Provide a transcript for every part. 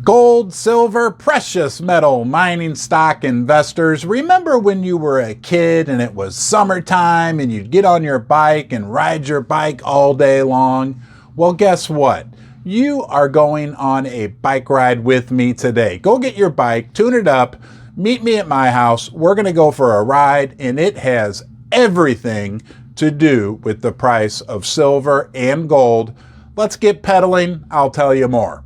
Gold, silver, precious metal mining stock investors, remember when you were a kid and it was summertime and you'd get on your bike and ride your bike all day long? Well, guess what? You are going on a bike ride with me today. Go get your bike, tune it up, meet me at my house. We're going to go for a ride, and it has everything to do with the price of silver and gold. Let's get pedaling. I'll tell you more.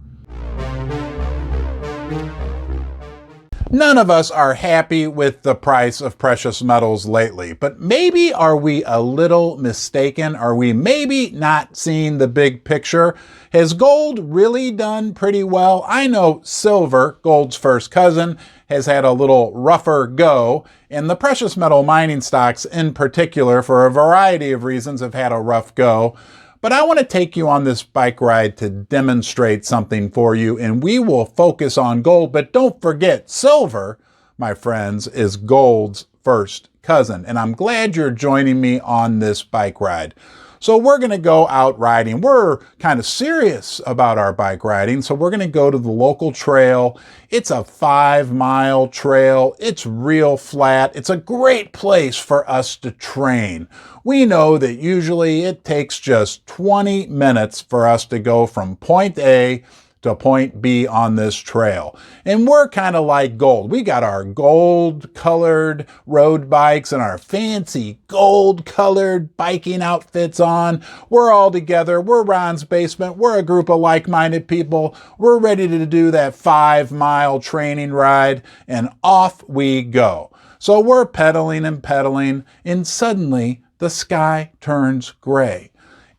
None of us are happy with the price of precious metals lately, but maybe are we a little mistaken? Are we maybe not seeing the big picture? Has gold really done pretty well? I know silver, gold's first cousin, has had a little rougher go, and the precious metal mining stocks in particular, for a variety of reasons, have had a rough go. But I want to take you on this bike ride to demonstrate something for you, and we will focus on gold. But don't forget, silver, my friends, is gold's first cousin. And I'm glad you're joining me on this bike ride. So we're going to go out riding. We're kind of serious about our bike riding. So we're going to go to the local trail. It's a 5-mile trail. It's real flat. It's a great place for us to train. We know that usually it takes just 20 minutes for us to go from point A to point B on this trail. And we're kind of like gold. We got our gold colored road bikes and our fancy gold colored biking outfits on. We're all together. We're Ron's Basement. We're a group of like-minded people. We're ready to do that 5-mile training ride, and off we go. So we're pedaling, and suddenly the sky turns gray.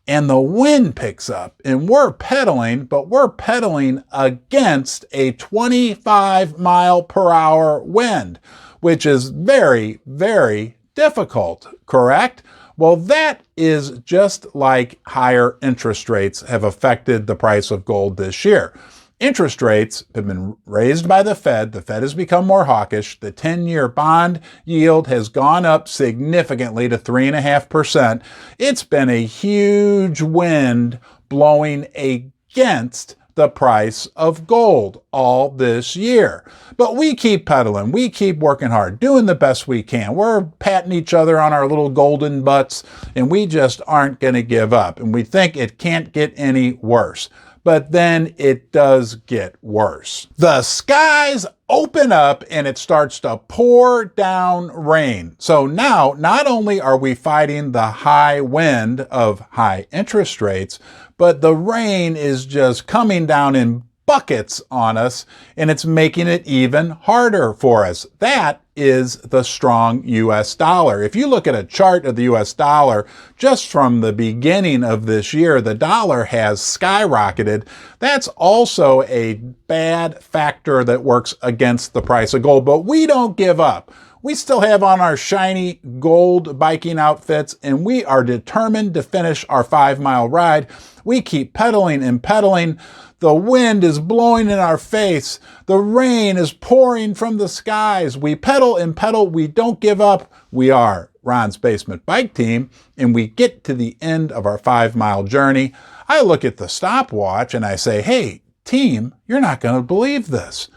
And the wind picks up, and we're pedaling, but we're pedaling against a 25 mile per hour wind, which is very, very difficult, correct? Well, that is just like higher interest rates have affected the price of gold this year. Interest rates have been raised by the Fed. The Fed has become more hawkish. The 10-year bond yield has gone up significantly to 3.5%. It's been a huge wind blowing against the price of gold all this year. But we keep pedaling. We keep working hard, doing the best we can. We're patting each other on our little golden butts, and we just aren't going to give up. And we think it can't get any worse. But then it does get worse. The skies open up and it starts to pour down rain. So now, not only are we fighting the high wind of high interest rates, but the rain is just coming down in buckets on us, and it's making it even harder for us. That is the strong US dollar. If you look at a chart of the US dollar, just from the beginning of this year, the dollar has skyrocketed. That's also a bad factor that works against the price of gold, but we don't give up. We still have on our shiny gold biking outfits, and we are determined to finish our 5-mile ride. We keep pedaling and pedaling. The wind is blowing in our face. The rain is pouring from the skies. We pedal and pedal. We don't give up. We are Ron's Basement Bike Team, and we get to the end of our 5-mile journey. I look at the stopwatch and I say, hey, team, you're not going to believe this.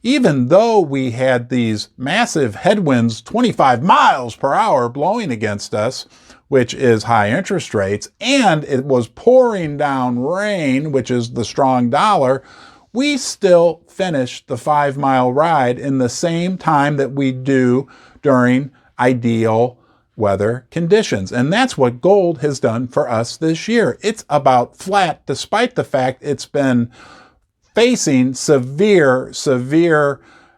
Even though we had these massive headwinds, 25 miles per hour blowing against us, which is high interest rates, and it was pouring down rain, which is the strong dollar, we still finished the 5-mile ride in the same time that we do during ideal weather conditions. And that's what gold has done for us this year. It's about flat, despite the fact it's been facing severe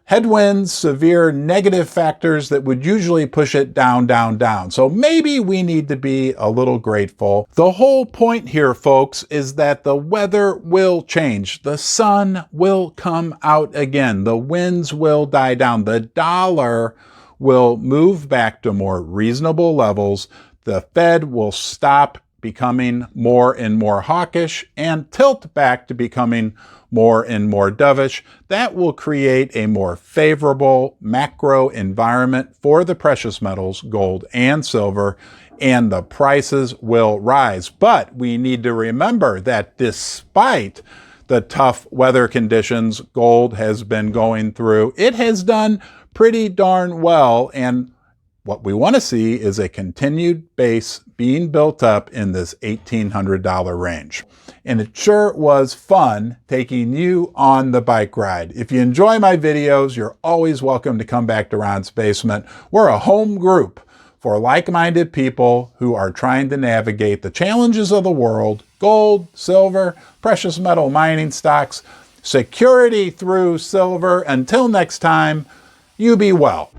headwinds, severe negative factors that would usually push it down, down, down. So maybe we need to be a little grateful. The whole point here, folks, is that the weather will change. The sun will come out again. The winds will die down. The dollar will move back to more reasonable levels. The Fed will stop becoming more and more hawkish and tilt back to becoming more and more dovish. That will create a more favorable macro environment for the precious metals, gold and silver, and the prices will rise. But we need to remember that despite the tough weather conditions gold has been going through, it has done pretty darn well. And what we want to see is a continued base being built up in this $1,800 range. And it sure was fun taking you on the bike ride. If you enjoy my videos, you're always welcome to come back to Ron's Basement. We're a home group for like-minded people who are trying to navigate the challenges of the world: gold, silver, precious metal mining stocks, security through silver. Until next time, you be well.